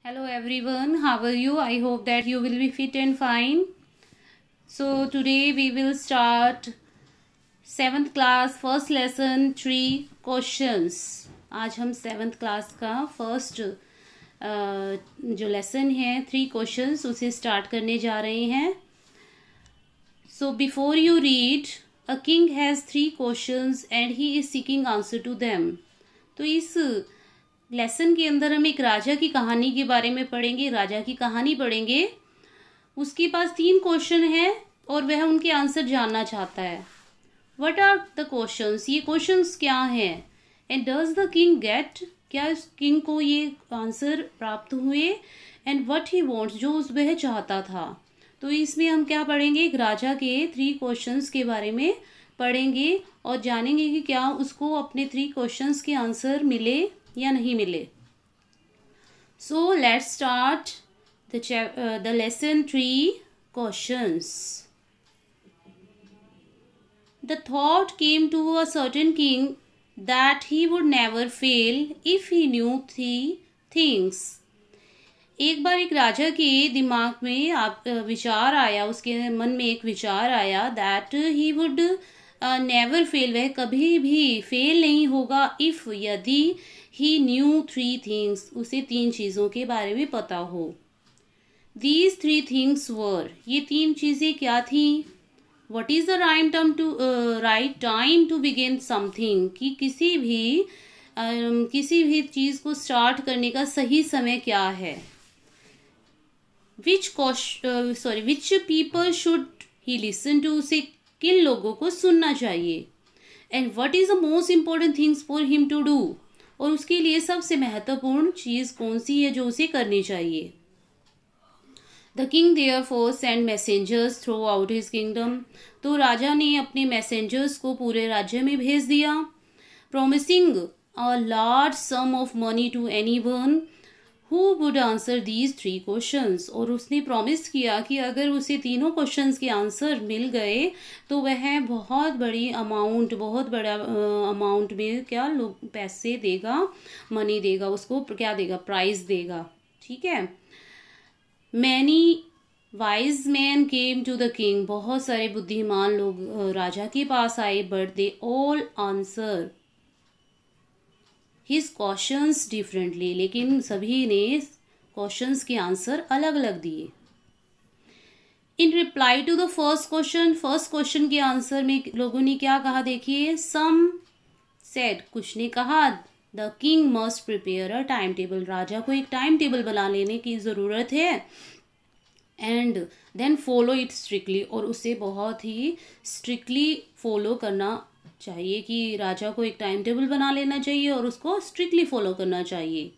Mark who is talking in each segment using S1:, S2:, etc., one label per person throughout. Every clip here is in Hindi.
S1: Hello everyone, how are you? I hope that you will be fit and fine. So today we will start 7th class first lesson 3 questions. आज हम 7th क्लास का फर्स्ट जो लेसन है 3 क्वेश्चंस उसे स्टार्ट करने जा रहे हैं. So before you read, a king has 3 questions and he is seeking answer to them. तो इस लेसन के अंदर हम एक राजा की कहानी के बारे में पढ़ेंगे. राजा की कहानी पढ़ेंगे. उसके पास 3 क्वेश्चन हैं और वह उनके आंसर जानना चाहता है. What are the questions? ये क्वेश्चंस क्या हैं? And does the king get? क्या इस किंग को ये आंसर प्राप्त हुए? And what he wants? जो वह चाहता था. तो इसमें हम क्या पढ़ेंगे? एक राजा के 3 क्वेश्चंस के बारे में पढ़ेंगे और जानेंगे कि क्या उसको अपने 3 क्वेश्चंस के आंसर मिले या नहीं मिले. So let's start the lesson 3 questions. The thought came to a certain king that he would never fail if he knew 3 things. एक बार एक राजा के दिमाग में विचार आया, उसके मन में एक विचार आया that he would never fail, वह कभी भी फेल नहीं होगा इफ यदि ही न्यू 3 थिंग्स, उसे 3 चीज़ों के बारे में पता हो. दीज 3 थिंग्स वर, ये 3 चीज़ें क्या थी? What is the right time to begin something, कि किसी भी चीज़ को स्टार्ट करने का सही समय क्या है. Which people should he listen to, उसे किन लोगों को सुनना चाहिए. And what is the most important things for him to do, और उसके लिए सबसे महत्वपूर्ण चीज़ कौन सी है जो उसे करनी चाहिए. The king therefore send messengers through out his kingdom, तो राजा ने अपने मैसेंजर्स को पूरे राज्य में भेज दिया. Promising a large sum of money to anyone who would answer these 3 questions, और उसने प्रॉमिस किया कि अगर उसे तीनों क्वेश्चंस के आंसर मिल गए तो वह बहुत बड़ा अमाउंट में क्या लोग पैसे देगा, मनी देगा, उसको क्या देगा, प्राइज देगा. ठीक है. Many wise man came to the king, बहुत सारे बुद्धिमान लोग राजा के पास आए. But they all answer his questions differently, लेकिन सभी ने क्वेश्चंस के आंसर अलग अलग दिए. In reply to the first question के आंसर में लोगों ने क्या कहा देखिए. सम सेड, कुछ ने कहा the king must prepare a time table, राजा को एक टाइम टेबल बना लेने की ज़रूरत है. And then follow it strictly, और उसे बहुत ही स्ट्रिक्टली फॉलो करना चाहिए, कि राजा को एक टाइम टेबल बना लेना चाहिए और उसको स्ट्रिक्टली फॉलो करना चाहिए.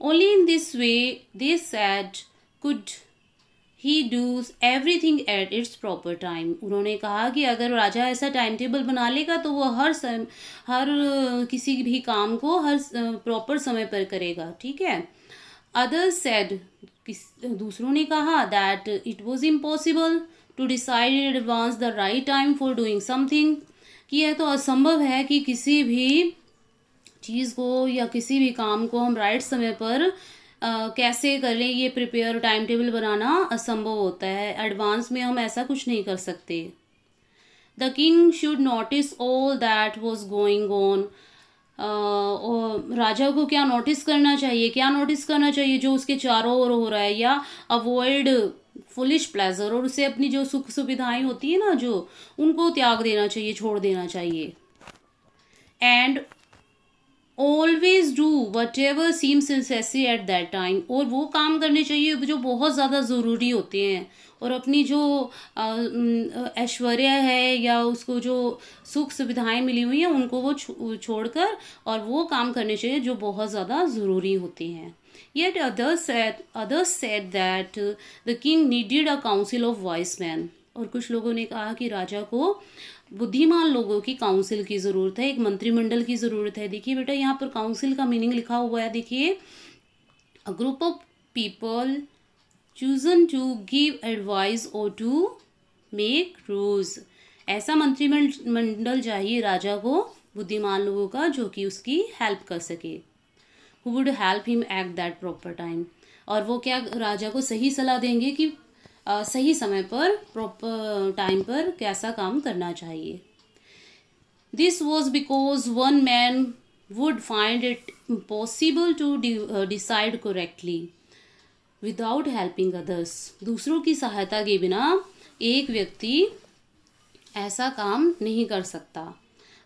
S1: Only in this way they said could he do everything at its proper time. उन्होंने कहा कि अगर राजा ऐसा टाइम टेबल बना लेगा तो वो हर किसी भी काम को हर प्रॉपर समय पर करेगा. ठीक है. अदर्स सेड, दूसरों ने कहा that it was impossible to decide in advance the right time for doing something, कि यह तो असंभव है कि किसी भी चीज़ को या किसी भी काम को हम राइट समय पर कैसे कर लें. ये प्रिपेयर टाइम टेबल बनाना असंभव होता है, एडवांस में हम ऐसा कुछ नहीं कर सकते. The king should notice all that was going on, और राजा को क्या नोटिस करना चाहिए जो उसके चारों ओर हो रहा है, या अवॉइड फुलिश प्लेजर, और उसे अपनी जो सुख सुविधाएं होती है ना, जो उनको त्याग देना चाहिए, छोड़ देना चाहिए. And always do what ever seems necessary at that time, और वो काम करने चाहिए जो बहुत ज़्यादा ज़रूरी होते हैं, और अपनी जो ऐश्वर्य है या उसको जो सुख सुविधाएं मिली हुई हैं उनको वो छोड़कर और वो काम करने चाहिए जो बहुत ज़्यादा ज़रूरी होते हैं. Yet others said that the king needed a council of wise men. और कुछ लोगों ने कहा कि राजा को बुद्धिमान लोगों की काउंसिल की ज़रूरत है, एक मंत्रिमंडल की ज़रूरत है. देखिए बेटा, यहाँ पर काउंसिल का मीनिंग लिखा हुआ है. देखिए, a group of people chosen to give advice or to make rules. ऐसा मंत्रिमंडल चाहिए राजा को, बुद्धिमान लोगों का, जो कि उसकी हेल्प कर सके. Who would help him at that proper time. और वो क्या राजा को सही सलाह देंगे कि सही समय पर प्रॉपर टाइम पर कैसा काम करना चाहिए. This was because one man would find it impossible to decide correctly without helping others. दूसरों की सहायता के बिना एक व्यक्ति ऐसा काम नहीं कर सकता.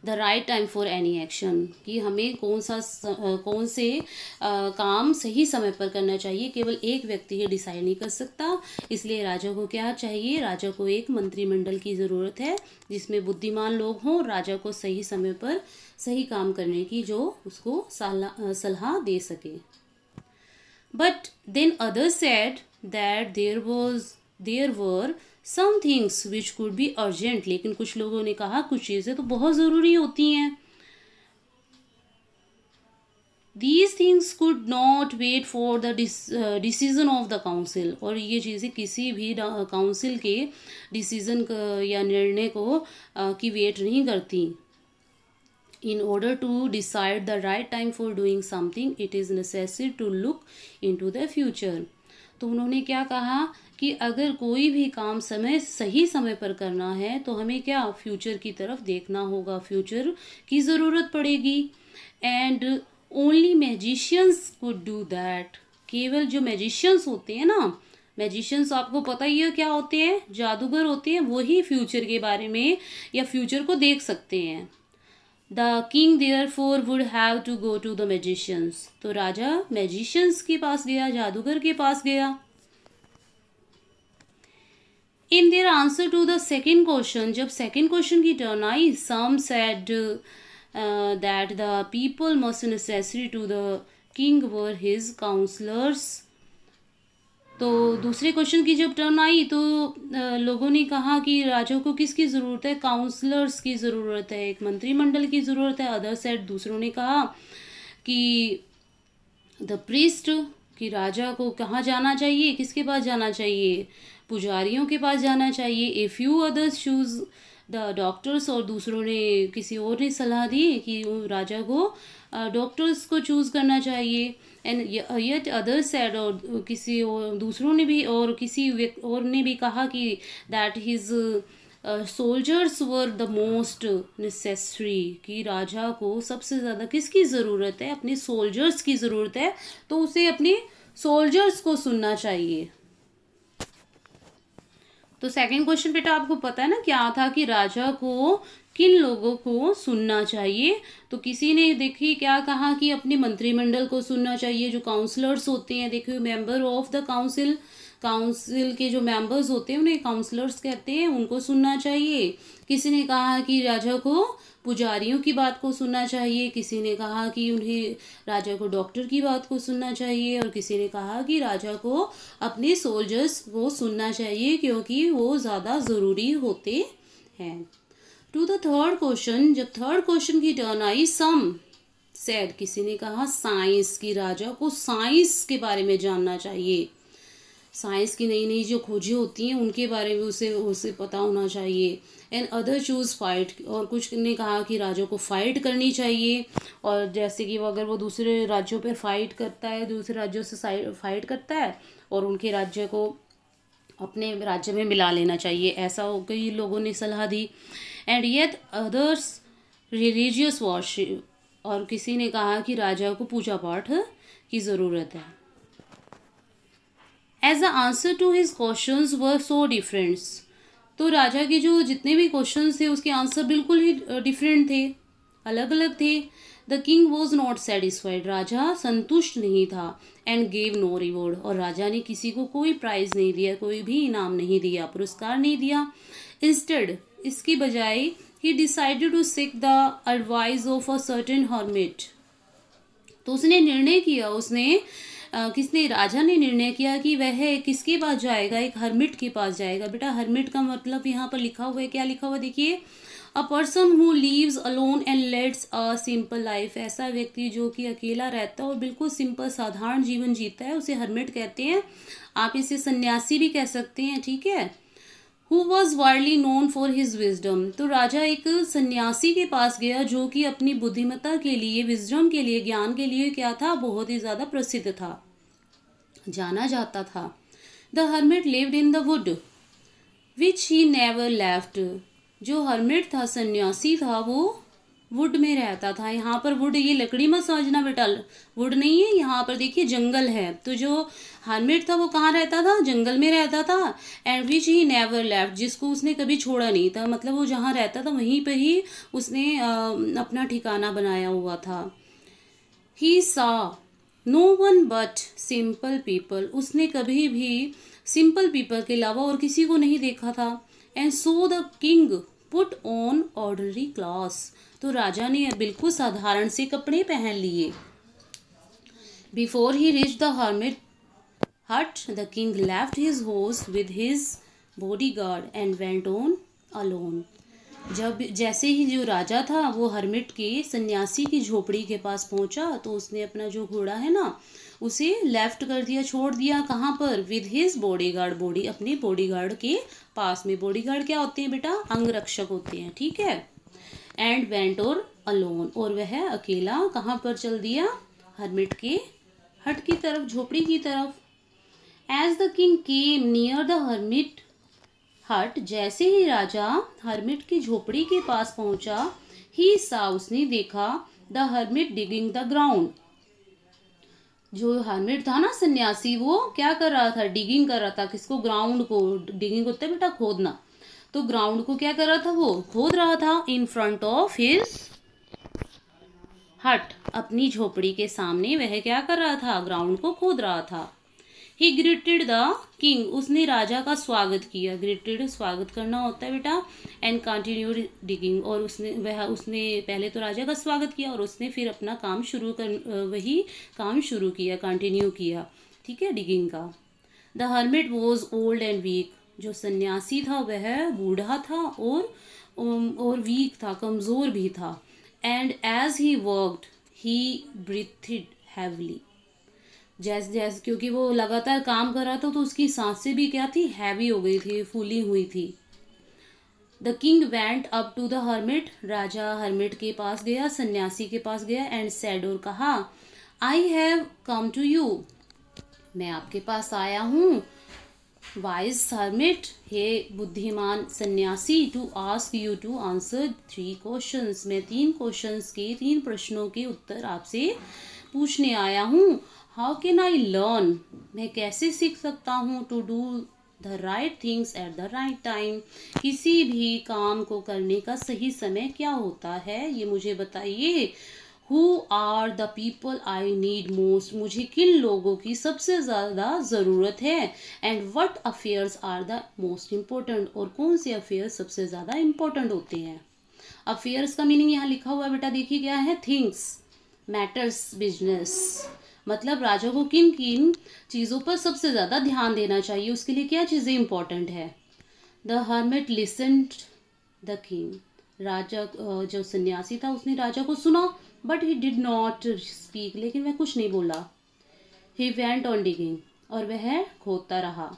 S1: The right time for any action, कि हमें कौन से काम सही समय पर करना चाहिए केवल एक व्यक्ति ही डिसाइड नहीं कर सकता. इसलिए राजा को क्या चाहिए, राजा को एक मंत्रिमंडल की ज़रूरत है जिसमें बुद्धिमान लोग हों, राजा को सही समय पर सही काम करने की जो उसको सलाह दे सके. But then others said that there were some things which could be urgent. लेकिन कुछ लोगों ने कहा कुछ चीज़ें तो बहुत ज़रूरी होती हैं. These things could not wait for the decision of the council. और ये चीज़ें किसी भी काउंसिल के डिसीजन या निर्णय को की वेट नहीं करती. In order to decide the right time for doing something, it is necessary to look into the future. तो उन्होंने क्या कहा कि अगर कोई भी काम सही समय पर करना है तो हमें क्या फ्यूचर की तरफ देखना होगा, फ्यूचर की ज़रूरत पड़ेगी. And only magicians could do that. केवल जो मैजिशियंस होते हैं ना, मैजिशियंस आपको पता ही है क्या होते हैं, जादूगर होते हैं, वही फ्यूचर के बारे में या फ्यूचर को देख सकते हैं. The king therefore would have to go to the magicians. तो राजा मैजिशियंस के पास गया, जादूगर के पास गया. In their answer to the second question, जब second question की turn I, some said that the people most necessary to the king were his counselors. तो दूसरे क्वेश्चन की जब टर्न आई तो लोगों ने कहा कि राजा को किसकी ज़रूरत है, काउंसलर्स की ज़रूरत है, एक मंत्रिमंडल की ज़रूरत है. अदर साइड दूसरों ने कहा कि द प्रीस्ट, कि राजा को कहाँ जाना चाहिए, किसके पास जाना चाहिए, पुजारियों के पास जाना चाहिए. A few others choose the doctors, और दूसरों ने किसी और ने सलाह दी कि राजा को डॉक्टर्स को चूज़ करना चाहिए. एंड येट अदर्स सेड, और किसी और दूसरों ने भी और किसी और ने भी कहा कि that his soldiers were the most necessary, कि राजा को सबसे ज़्यादा किसकी ज़रूरत है, अपने सोल्जर्स की ज़रूरत है, तो उसे अपने सोल्जर्स को सुनना चाहिए. तो सेकंड क्वेश्चन बेटा आपको पता है ना क्या था, कि राजा को किन लोगों को सुनना चाहिए. तो किसी ने देखिए क्या कहा कि अपने मंत्रिमंडल को सुनना चाहिए, जो काउंसलर्स होते हैं. देखिए member of the council, council के जो मेंबर्स होते हैं उन्हें काउंसलर्स कहते हैं, उनको सुनना चाहिए. किसी ने कहा कि राजा को पुजारियों की बात को सुनना चाहिए, किसी ने कहा कि उन्हें राजा को डॉक्टर की बात को सुनना चाहिए, और किसी ने कहा कि राजा को अपने सोल्जर्स को सुनना चाहिए क्योंकि वो ज़्यादा ज़रूरी होते हैं. टू द थर्ड क्वेश्चन, जब थर्ड क्वेश्चन की टर्न आई, सम सेड, किसी ने कहा साइंस, की राजा को साइंस के बारे में जानना चाहिए, साइंस की नई नई जो खोजें होती हैं उनके बारे में उसे पता होना चाहिए. एंड अदर चूज फाइट, और कुछ ने कहा कि राजा को फाइट करनी चाहिए, और जैसे कि वो अगर वो दूसरे राज्यों पर फाइट करता है, दूसरे राज्यों से फाइट करता है और उनके राज्य को अपने राज्य में मिला लेना चाहिए, ऐसा कई लोगों ने सलाह दी. And yet others religious worship, और किसी ने कहा कि राजा को पूजा पाठ की ज़रूरत है. As the answer to his questions were so different, तो राजा के जो जितने भी क्वेश्चंस थे उसके आंसर बिल्कुल ही डिफरेंट थे, अलग अलग थे. The king was not satisfied, राजा संतुष्ट नहीं था. एंड गेव नो रिवॉर्ड, और राजा ने किसी को कोई प्राइज नहीं दिया, कोई भी इनाम नहीं दिया, पुरस्कार नहीं दिया. इंस्टेड, इसकी बजाय he decided to seek the advice of a certain hermit, तो उसने निर्णय किया, राजा ने निर्णय किया कि वह किसके पास जाएगा, एक हर्मिट के पास जाएगा. बेटा हर्मिट का मतलब यहाँ पर लिखा हुआ है, क्या लिखा हुआ देखिए, a person who leaves alone and let's a simple life, ऐसा व्यक्ति जो कि अकेला रहता है और बिल्कुल सिंपल साधारण जीवन जीता है, उसे हर्मिट कहते हैं. आप इसे सन्यासी भी कह सकते हैं, ठीक है. Who was widely known for his wisdom, तो राजा एक सन्यासी के पास गया जो कि अपनी बुद्धिमत्ता के लिए, विजडम के लिए, ज्ञान के लिए क्या था, बहुत ही ज़्यादा प्रसिद्ध था. जाना जाता था। The hermit lived in the wood which he never left. जो हर्मिट था, सन्यासी था, वो वुड में रहता था। यहाँ पर वुड ये लकड़ी मत समझना बेटा, वुड नहीं है, यहाँ पर देखिए जंगल है। तो जो हर्मिट था वो कहाँ रहता था? जंगल में रहता था। And which he never left, जिसको उसने कभी छोड़ा नहीं था, मतलब वो जहाँ रहता था वहीं पर ही उसने अपना ठिकाना बनाया हुआ था। He saw no one but simple people, उसने कभी भी सिंपल पीपल के अलावा और किसी को नहीं देखा था। And so the king put on ordinary clothes, तो राजा ने बिल्कुल साधारण से कपड़े पहन लिए। Before he reach the hermit hut the king left his horse with his bodyguard and went on alone. जब जैसे ही जो राजा था वो हर्मिट के सन्यासी की झोपड़ी के पास पहुंचा, तो उसने अपना जो घोड़ा है ना उसे लेफ्ट कर दिया, छोड़ दिया। कहाँ पर? विद हिज बॉडीगार्ड, अपने बॉडीगार्ड के पास में। बॉडीगार्ड क्या होते हैं बेटा? अंगरक्षक होते हैं, ठीक है। एंड वेंट और अलोन, और वह अकेला कहाँ पर चल दिया? हर्मिट के हट की तरफ, झोपड़ी की तरफ। As the king came near the hermit hut, जैसे ही राजा हर्मिट की झोपड़ी के पास पहुंचा, ही सा, उसने देखा, the hermit digging the ground. जो हर्मिट था ना सन्यासी, वो क्या कर रहा था? डिगिंग कर रहा था। किसको? ग्राउंड को। डिगिंग होता है बेटा खोदना, तो ग्राउंड को क्या कर रहा था? वो खोद रहा था। इन फ्रंट ऑफ हिज हट, अपनी झोपड़ी के सामने वह क्या कर रहा था? ग्राउंड को खोद रहा था। ही ग्रीटेड द किंग, उसने राजा का स्वागत किया। ग्रीटेड स्वागत करना होता है बेटा। एंड कंटिन्यूड डिगिंग, और उसने पहले तो राजा का स्वागत किया और उसने फिर अपना काम वही काम शुरू किया, कंटिन्यू किया, ठीक है, डिगिंग का। The hermit was old and weak, जो सन्यासी था वह बूढ़ा था और वीक था, कमज़ोर भी था। And as he worked he breathed heavily, जैसे क्योंकि वो लगातार काम कर रहा था तो उसकी सांसें भी क्या थी? हैवी हो गई थी, फूली हुई थी। The king went up to the hermit, राजा हर्मिट के पास गया, सन्यासी के पास गया। एंड सेड, और कहा, I have come to you, मैं आपके पास आया हूँ। वाइज हर्मिट, हे बुद्धिमान सन्यासी, to ask you to answer 3 questions, मैं 3 प्रश्नों के उत्तर आपसे पूछने आया हूँ। हाउ कैन आई लर्न, मैं कैसे सीख सकता हूँ? To do the right things at the right time, किसी भी काम को करने का सही समय क्या होता है, ये मुझे बताइए। Who are the people I need most, मुझे किन लोगों की सबसे ज़्यादा ज़रूरत है। And what affairs are the most important, और कौन से अफेयर्स सबसे ज़्यादा इम्पोर्टेंट होते हैं। अफेयर्स का मीनिंग यहाँ लिखा हुआ है बेटा, देखिए क्या है? थिंग्स, मैटर्स, बिजनेस, मतलब राजा को किन किन चीज़ों पर सबसे ज़्यादा ध्यान देना चाहिए, उसके लिए क्या चीज़ें इंपॉर्टेंट है। The hermit listened the king, राजा जो सन्यासी था उसने राजा को सुना, but he did not speak, लेकिन वह कुछ नहीं बोला। ही वेंट ऑन डिगिंग, और वह खोदता रहा।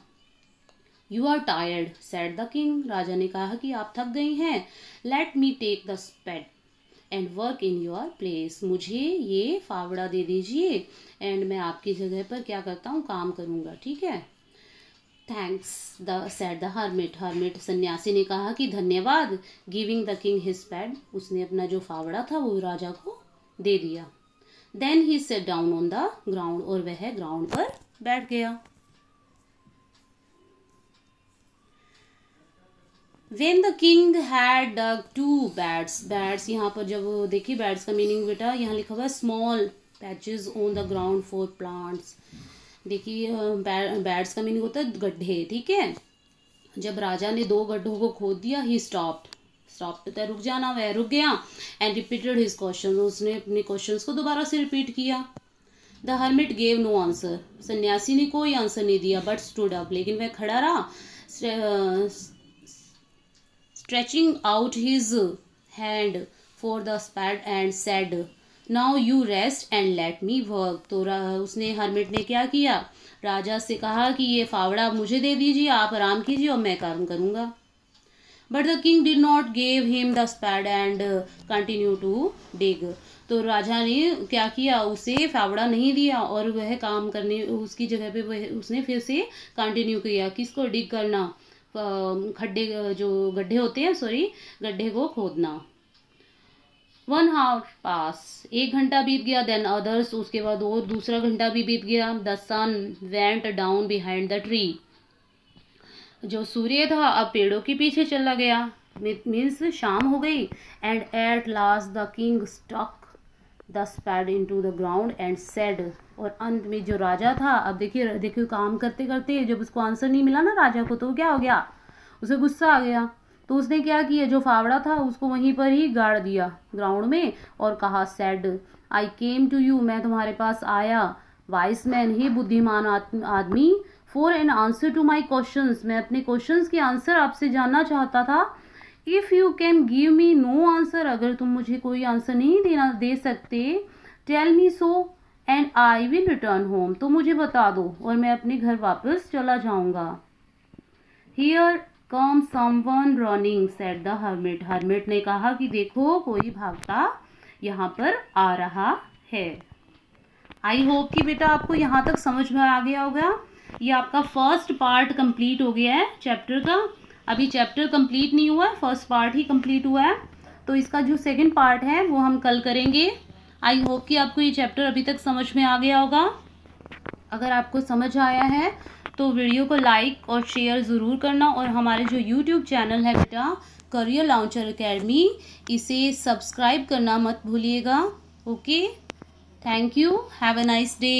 S1: You are tired said the king, राजा ने कहा कि आप थक गई हैं। Let me take the spade and work in your place, मुझे ये फावड़ा दे दीजिए एंड मैं आपकी जगह पर क्या करता हूँ? काम करूँगा, ठीक है। Thanks the said the hermit, hermit सन्यासी ने कहा कि धन्यवाद। Giving the king his pad, उसने अपना जो फावड़ा था वो राजा को दे दिया। Then he set down on the ground, और वह ग्राउंड पर बैठ गया। When the king had dug 2 beds, beds यहाँ पर जब देखिए beds का मीनिंग बेटा यहाँ लिखा हुआ है small patches on the ground for plants। देखिए beds का मीनिंग होता है गड्ढे, ठीक है। जब राजा ने 2 गड्ढों को खोद दिया, he stopped तो रुक जाना, वह रुक गया। and repeated his questions, उसने अपने क्वेश्चंस को दोबारा से रिपीट किया। The hermit gave no answer, सन्यासी ने कोई आंसर नहीं दिया, but stood up, लेकिन वह खड़ा रहा, stretching out his hand for the spade and said, now you rest and let me work। तो उसने हर्मिट ने क्या किया? राजा से कहा कि ये फावड़ा मुझे दे दीजिए, आप आराम कीजिए और मैं काम करूँगा। But the king did not give him the spade and continue to dig। तो राजा ने क्या किया, उसे फावड़ा नहीं दिया और वह काम करने उसकी जगह पे वह उसने फिर से कंटिन्यू किया, किसको, डिग करना, खड्डे जो गड्ढे होते हैं, सॉरी, गड्ढे को खोदना। 1 hour पास, 1 घंटा बीत गया। देन अदर्स, उसके बाद और दूसरा घंटा भी बीत गया। The sun went down behind the tree, जो सूर्य था अब पेड़ों के पीछे चला गया, मीन्स शाम हो गई। And at last the king stuck the spade into the ground and said, और अंत में जो राजा था, अब देखिए देखिए काम करते करते जब उसको आंसर नहीं मिला ना राजा को, तो क्या हो गया, उसे गुस्सा आ गया। तो उसने क्या किया, जो फावड़ा था उसको वहीं पर ही गाड़ दिया ग्राउंड में और कहा, said I came to you, मैं तुम्हारे पास आया, वाइस मैन, ही बुद्धिमान आदमी, for an answer to my questions, मैं अपने क्वेश्चंस के आंसर आपसे जानना चाहता था। If you can give me no answer, अगर तुम मुझे कोई आंसर नहीं दे सकते, tell me so and I will return home, तो मुझे बता दो और मैं अपने घर वापस चला जाऊंगा। Here come someone running, said the hermit, hermit ने कहा कि देखो कोई भागता यहाँ पर आ रहा है। आई होप कि बेटा आपको यहाँ तक समझ में आ गया होगा। ये आपका फर्स्ट पार्ट कंप्लीट हो गया है चैप्टर का। अभी चैप्टर कंप्लीट नहीं हुआ है, फर्स्ट पार्ट ही कंप्लीट हुआ है, तो इसका जो सेकंड पार्ट है वो हम कल करेंगे। आई होप कि आपको ये चैप्टर अभी तक समझ में आ गया होगा। अगर आपको समझ आया है तो वीडियो को लाइक और शेयर ज़रूर करना, और हमारे जो यूट्यूब चैनल है बेटा करियर लॉन्चर एकेडमी, इसे सब्सक्राइब करना मत भूलिएगा। Okay, thank you, have a nice day.